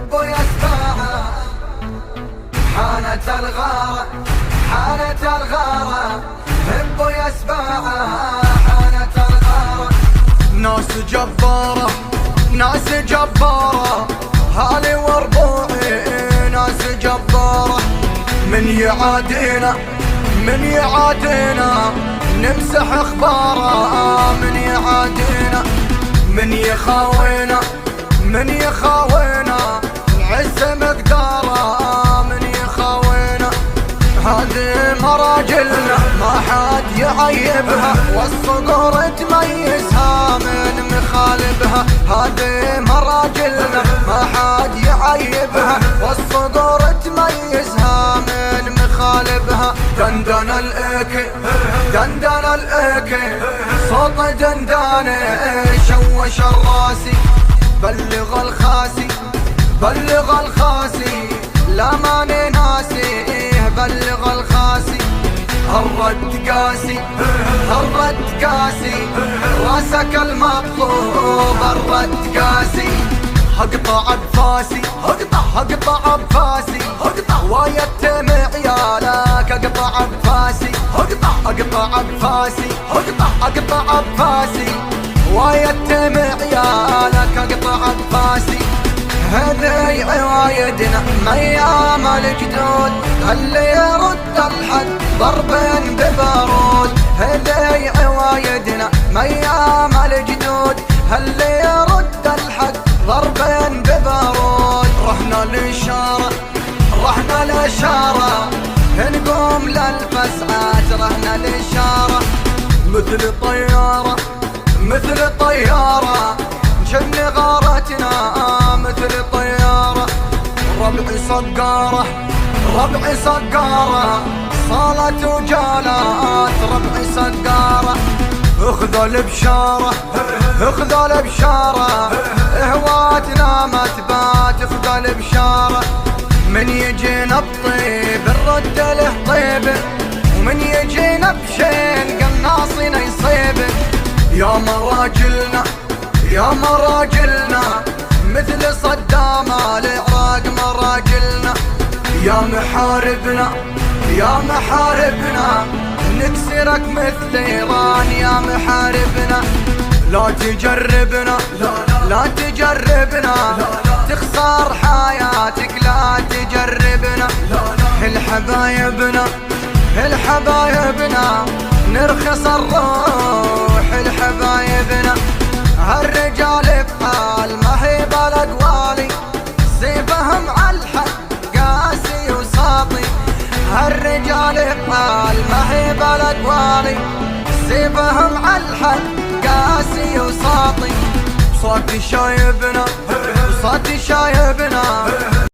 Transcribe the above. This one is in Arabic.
هبوا يسبعها حانت الغارة حانت الغارة هبوا يسبعها حانت الغارة. ناس جبارة ناس جبارة هالي وربوعي ناس جبارة. من يعادينا من يعادينا نمسح اخباره. من يعادينا من يخاوينا من يخاوينا نعز مقداره. من يخاوينا هذه مراجلنا ما حد يعيبها والصقور تميزها من مخالبها. هذه مراجلنا ما حد يعيبها والصقور تميزها من مخالبها. دندن الايكي دندن الايكي صوت دندانه شوش الراسي. بلغ الخاسي بلغ الخاسي لا ماني ناسي. بلغ الخاسي الرد قاسي الرد قاسي راسك المطلوب الرد قاسي. هقطع بفاسي هقطع بفاسي ويتم عيالك. اقطع بفاسي اقطع بفاسي اقطع بفاسي ويتم عيالك. اقطع بفاسي هذي عوايدنا ميام الجدود اللي يرد الحد ضربين ببارود. هذي عوايدنا ميام الجدود اللي يرد الحد ضربين ببارود. رحنا الاشاره رحنا الاشاره نقوم للفسعات. رحنا الاشاره مثل طياره مثل طياره نشن غارتنا مثل طياره. ربعي صقاره ربعي صقاره صالت وجالات. ربعي صقاره اخذ البشاره اخذ البشاره هواتنا ما تبات. اخذ البشاره من يجينا بطيب نرد له طيب ومن يجينا بشين قناصنا يصيب. يا مراجلنا يا مراجلنا مثل صدام العراق مراجلنا. يا محاربنا يا محاربنا نكسرك مثل ايران. يا محاربنا لا تجربنا لا تجربنا تخسر حياتك. لا تجربنا الحبايبنا الحبايبنا نرخص الروح. الحبايبنا هالرجال بحال ما هي بالاقوالي سيفهم عالحد قاسي وساطي. هالرجال بحال ما هي بالاقوالي سيفهم عالحد قاسي وساطي. صوتي شايبنا صوتي شايبنا